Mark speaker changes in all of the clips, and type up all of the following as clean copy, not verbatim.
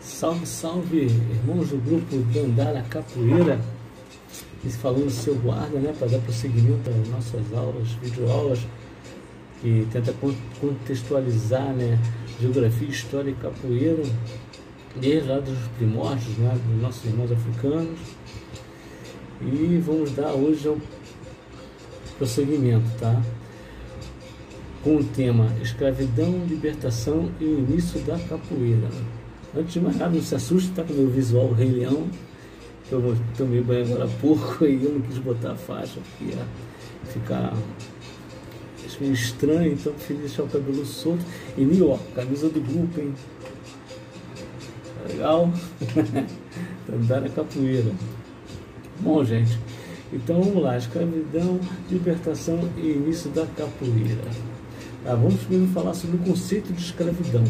Speaker 1: Salve, salve, irmãos do grupo Dandara Capoeira. Esse falando seu guarda, né, para dar prosseguimento às nossas aulas, videoaulas, que tenta contextualizar, né, geografia, história e capoeira, desde lá dos primórdios, né, dos nossos irmãos africanos. E vamos dar hoje o prosseguimento, tá? Com o tema escravidão, libertação e o início da capoeira. Antes de mais nada, não se assuste, tá com o meu visual Rei Leão, que eu tomei banho agora há pouco e eu não quis botar a faixa, porque ia ficar meio estranho, então preferi deixar o cabelo solto. E nem, ó, camisa do grupo, hein? Tá legal? Dandara Capoeira. Bom, gente, então vamos lá, escravidão, libertação e início da capoeira. Vamos primeiro falar sobre o conceito de escravidão.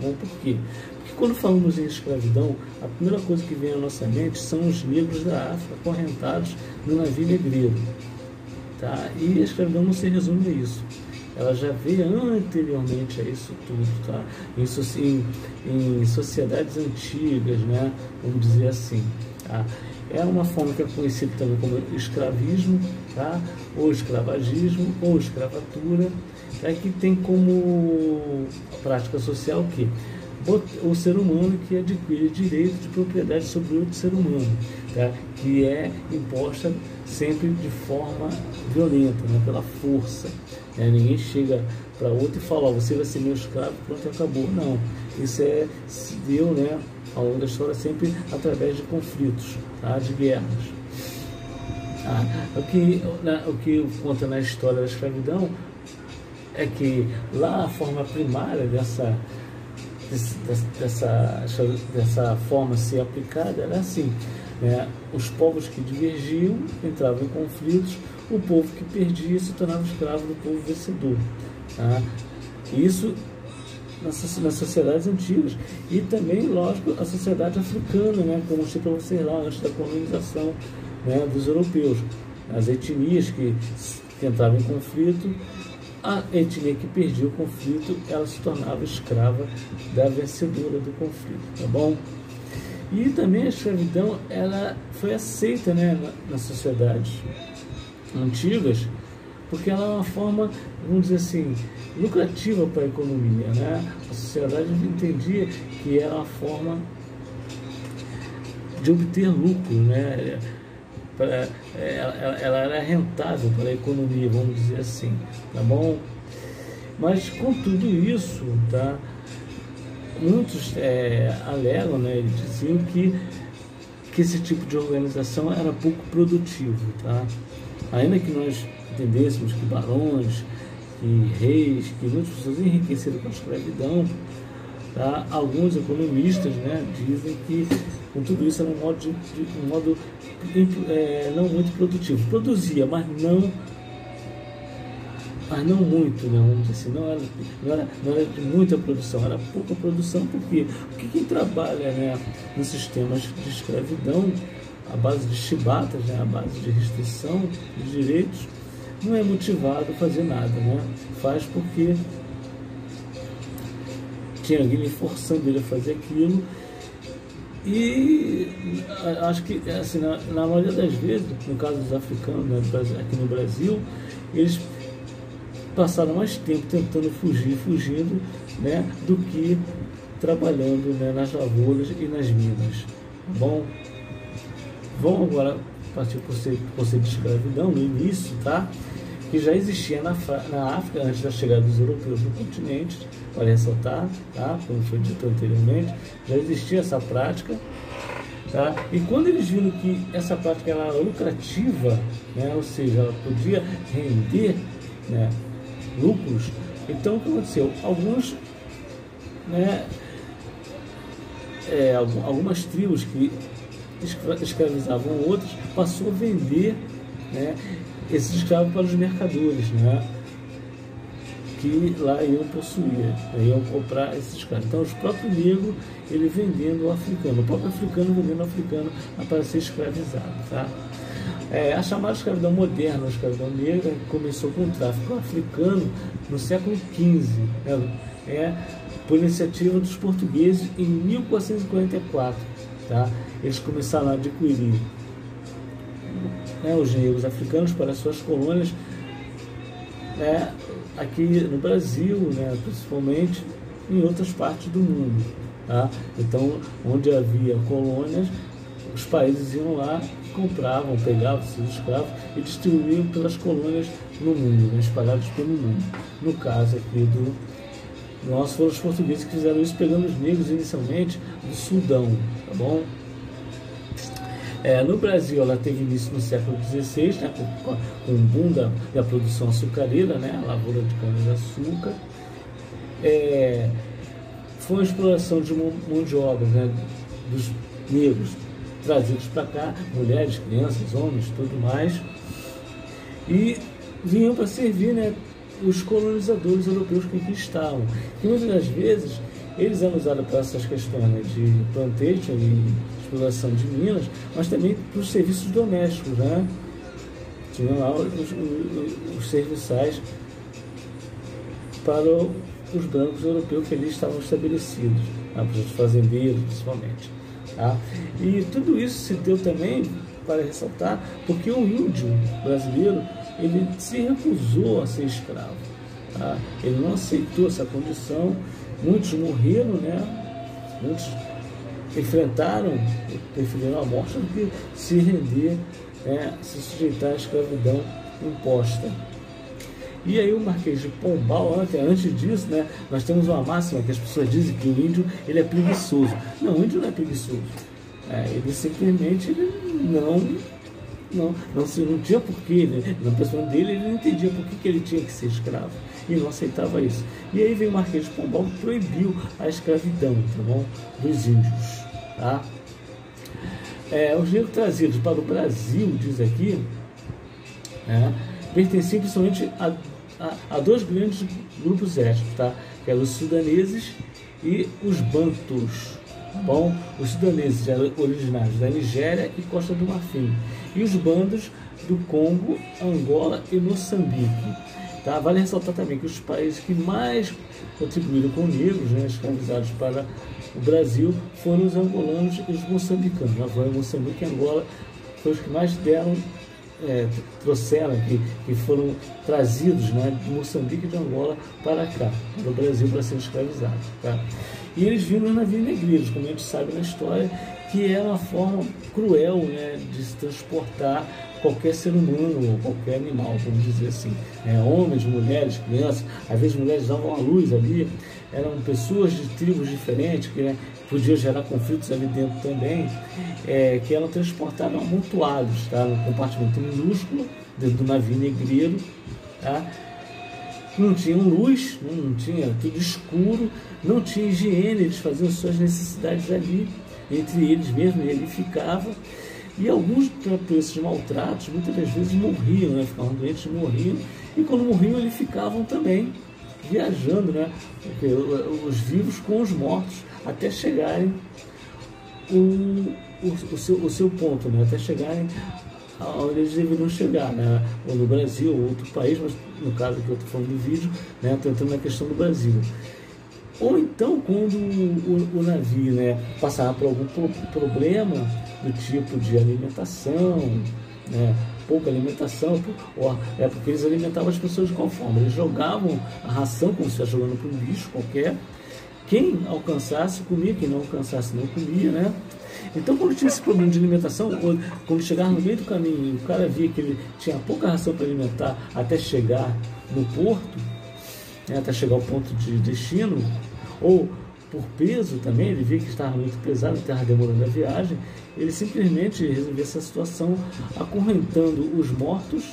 Speaker 1: Bom, por quê? Porque quando falamos em escravidão, a primeira coisa que vem à nossa mente são os negros da África acorrentados no navio negreiro. Tá? E a escravidão não se resume a isso. Ela já veio anteriormente a isso tudo, tá? Em sociedades antigas, né? Vamos dizer assim. Tá? É uma forma que é conhecida também como escravismo, tá? Ou escravagismo, ou escravatura, tá? Que tem como prática social que o ser humano que adquire direito de propriedade sobre outro ser humano, tá? Que é imposta sempre de forma violenta, né? Pela força. Né? Ninguém chega para outro e fala, você vai ser meu escravo, pronto, acabou. Não, isso se deu, né, ao longo da história sempre através de conflitos, tá? De guerras. O que conta na história da escravidão é que lá a forma primária dessa forma a ser aplicada era assim, né? Os povos que divergiam entravam em conflitos, o povo que perdia se tornava escravo do povo vencedor, tá? Isso nas sociedades antigas e também, lógico, a sociedade africana, né? Como eu mostrei para vocês lá antes da colonização, né, dos europeus, as etnias que entravam em conflito. A etnia que perdia o conflito, ela se tornava escrava da vencedora do conflito, tá bom? E também a escravidão, ela foi aceita, né, nas sociedades antigas, porque ela é uma forma, vamos dizer assim, lucrativa para a economia, né? A sociedade entendia que era uma forma de obter lucro, né? Ela era rentável para a economia, vamos dizer assim, tá bom? Mas com tudo isso, tá? Muitos alegam, né? Eles diziam que esse tipo de organização era pouco produtivo, tá? Ainda que nós entendêssemos que barões, que reis, que muitas pessoas enriqueceram com a escravidão, tá? Alguns economistas, né, dizem que com tudo isso era um modo não muito produtivo. Produzia, mas não muito, né? Vamos dizer assim, não era de muita produção, era pouca produção, porque quem trabalha, né, nos sistemas de escravidão, a base de chibatas, né, a base de restrição de direitos, não é motivado a fazer nada, né? Faz porque tinha alguém forçando ele a fazer aquilo. E acho que, assim, na maioria das vezes, no caso dos africanos, né, aqui no Brasil, eles passaram mais tempo tentando fugindo, né, do que trabalhando, né, nas lavouras e nas minas. Bom, vamos agora partir para o conceito de escravidão no início, tá? Que já existia na África antes da chegada dos europeus no continente, para ressaltar, tá? Como foi dito anteriormente, já existia essa prática, tá? E quando eles viram que essa prática era lucrativa, né? Ou seja, ela podia render, né, lucros, então o que aconteceu? Alguns, né, algumas tribos que escravizavam outros passou a vender, né, esses escravos para os mercadores, né, que lá iam possuir, iam comprar esses escravos. Então, os próprios negros, ele vendendo o africano, o próprio africano vendendo o africano para ser escravizado, tá? A chamada escravidão moderna, a escravidão negra, começou com o tráfico africano no século XV, por iniciativa dos portugueses em 1444. Tá? Eles começaram a adquirir, né, os negros africanos para suas colônias, né, aqui no Brasil, né, principalmente em outras partes do mundo. Tá? Então, onde havia colônias, os países iam lá, compravam, pegavam seus escravos e distribuíam pelas colônias no mundo, né, espalhados pelo mundo. No caso aqui do nosso, foram os portugueses que fizeram isso, pegando os negros inicialmente do Sudão, tá bom? No Brasil, ela teve início no século XVI, né, com o boom da produção açucareira, né, a lavoura de cana-de-açúcar. Foi uma exploração de mão de obra, né, dos negros trazidos para cá, mulheres, crianças, homens, tudo mais, e vinham para servir, né, os colonizadores europeus que aqui estavam. E muitas das vezes eles eram usados para essas questões, né, de plantation e exploração de minas, mas também para os serviços domésticos, né? Tinham lá os serviçais para os brancos europeus que ali estavam estabelecidos, tá? Para os fazendeiros principalmente. Tá? E tudo isso se deu também, para ressaltar, porque o índio brasileiro, ele se recusou a ser escravo. Tá? Ele não aceitou essa condição, muitos morreram, né? Muitos enfrentaram, preferiram a morte do que se render, né? Se sujeitar à escravidão imposta. E aí o Marquês de Pombal, antes disso, né, nós temos uma máxima que as pessoas dizem que o índio ele é preguiçoso. Não, o índio não é preguiçoso. Ele simplesmente não tinha porquê, né? Na pessoa dele, ele não entendia por que ele tinha que ser escravo e não aceitava isso. E aí veio o Marquês de Pombal que proibiu a escravidão, tá bom? Dos índios. Tá? Os negros trazidos para o Brasil, diz aqui, pertenciam principalmente a dois grandes grupos étnicos, tá? Que eram os sudaneses e os bantus. Bom, os sudaneses eram originários da Nigéria e Costa do Marfim, e os bantus do Congo, Angola e Moçambique. Tá? Vale ressaltar também que os países que mais contribuíram com negros, né, escravizados para o Brasil, foram os angolanos e os moçambicanos. Moçambique e Angola foram os que mais deram, trouxeram, que foram trazidos, né, de Moçambique e de Angola para cá, para o Brasil, para serem escravizados. Tá? E eles vinham nos navios negreiros, como a gente sabe na história, que era uma forma cruel, né, de se transportar qualquer ser humano ou qualquer animal, vamos dizer assim. Homens, mulheres, crianças, às vezes mulheres davam à luz ali, eram pessoas de tribos diferentes, que, né, podiam gerar conflitos ali dentro também, que eram transportados amontoados, tá, num compartimento minúsculo dentro do navio negreiro. Tá? Não tinham luz, não tinha, tudo escuro, não tinha higiene, eles faziam suas necessidades ali, entre eles mesmo, e ali ficavam. E alguns, por esses maltratos, muitas das vezes morriam, né? Ficavam doentes, morriam, e quando morriam, eles ficavam também viajando, né? Os vivos com os mortos, até chegarem o seu ponto, né? Até chegarem onde eles deveriam chegar, né? Ou no Brasil, ou outro país, mas no caso que eu estou falando do vídeo, né? Estou entrando na questão do Brasil. Ou então, quando o navio, né, passava por algum problema do tipo de alimentação, né, pouca alimentação, porque eles alimentavam as pessoas de qual forma? Eles jogavam a ração como se estivesse jogando para um bicho qualquer. Quem alcançasse comia, quem não alcançasse não comia, né? Então, quando tinha esse problema de alimentação, quando chegava no meio do caminho, o cara via que ele tinha pouca ração para alimentar até chegar no porto, né, até chegar ao ponto de destino, ou por peso também, ele via que estava muito pesado, estava demorando a viagem, ele simplesmente resolvia essa situação acorrentando os mortos,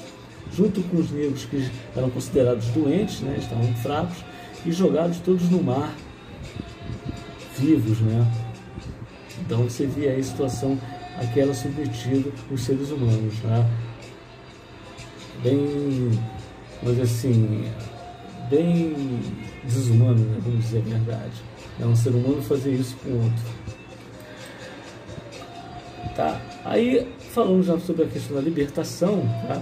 Speaker 1: junto com os negros que eram considerados doentes, né, estavam fracos, e jogados todos no mar, vivos, né? Então você via aí a situação a que eram submetidos os seres humanos, né? Bem, mas assim, bem desumano, né? Vamos dizer a verdade. Um ser humano fazer isso com o outro. Tá? Aí falamos já sobre a questão da libertação, tá?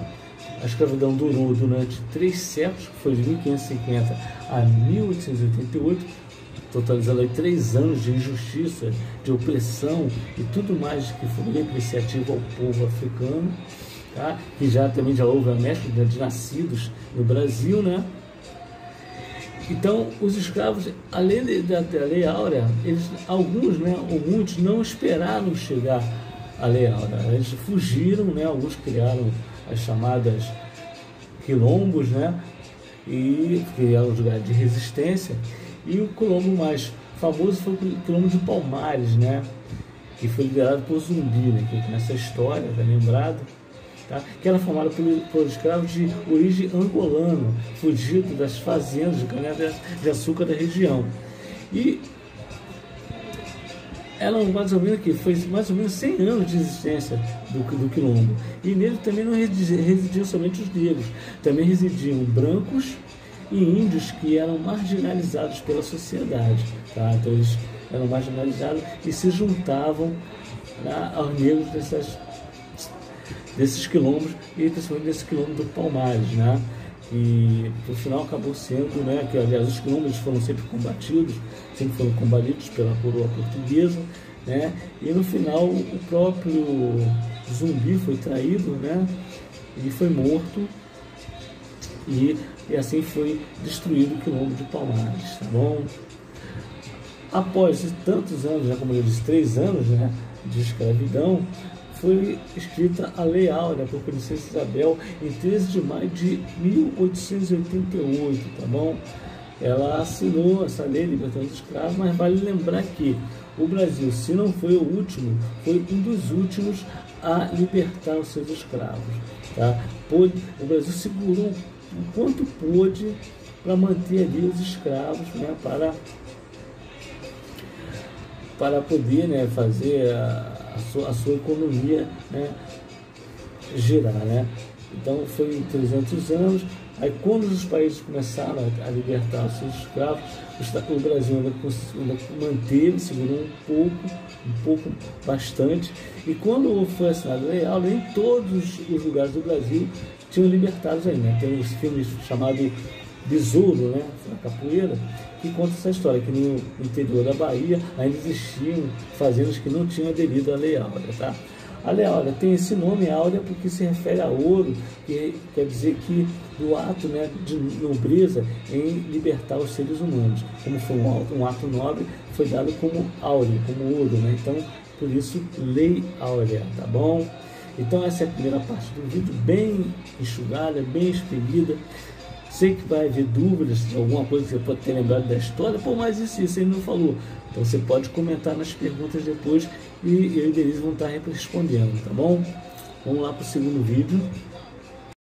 Speaker 1: A escravidão durou durante 3 séculos, que foi de 1550 a 1888, totalizando aí 3 anos de injustiça, de opressão e tudo mais que foi depreciativo ao povo africano, tá? Que também já houve a mescla de nascidos no Brasil, né? Então, os escravos, além da Lei Áurea, alguns, né, ou muitos, não esperaram chegar à Lei Áurea. Eles fugiram, né? Alguns criaram as chamadas quilombos, né? E criaram os lugares de resistência. E o quilombo mais famoso foi o quilombo de Palmares, né? Que foi liderado por Zumbi, né? Que nessa história, tá lembrado? Tá? Que era formado por escravos de origem angolana, fugido das fazendas de cana-de-açúcar da região. E ela mais ou menos foi mais ou menos 100 anos de existência do quilombo. E nele também não residiam somente os negros, também residiam brancos e índios que eram marginalizados pela sociedade. Tá? Então eles eram marginalizados e se juntavam, né, aos negros desses quilombos, e principalmente desse quilombo do Palmares, né? E no final acabou sendo, né, que aliás os quilombos foram sempre combatidos pela coroa portuguesa, né? E no final o próprio Zumbi foi traído, né? E foi morto, e assim foi destruído o quilombo de Palmares, tá bom? Após tantos anos, né, como eu disse, 3 anos, né, de escravidão, foi escrita a Lei Áurea por Princesa Isabel em 13 de maio de 1888, tá bom? Ela assinou essa lei libertando os escravos, mas vale lembrar que o Brasil, se não foi o último, foi um dos últimos a libertar os seus escravos, tá? O Brasil segurou o quanto pôde para manter ali os escravos, né, para poder, né, fazer a sua economia, né, girar, né? Então foi 300 anos. Aí quando os países começaram a libertar os seus escravos, o Brasil ainda manteve, segurou um pouco, bastante. E quando foi assinado a Lei Áurea, em todos os lugares do Brasil tinham libertados ainda. Tem um filme chamado Besouro, né, na capoeira, que conta essa história, que no interior da Bahia ainda existiam fazendas que não tinham aderido à Lei Áurea, tá? A Lei Áurea tem esse nome Áurea porque se refere a ouro, que quer dizer que do ato, né, de nobreza em libertar os seres humanos. Como foi um ato nobre, foi dado como áureo, como ouro, né? Então, por isso, Lei Áurea, tá bom? Então essa é a primeira parte do vídeo, bem enxugada, bem expedida. Sei que vai haver dúvidas de alguma coisa que você pode ter lembrado da história. Pô, mas isso ele não falou. Então você pode comentar nas perguntas depois e eu e Denise vão estar respondendo, tá bom? Vamos lá para o segundo vídeo.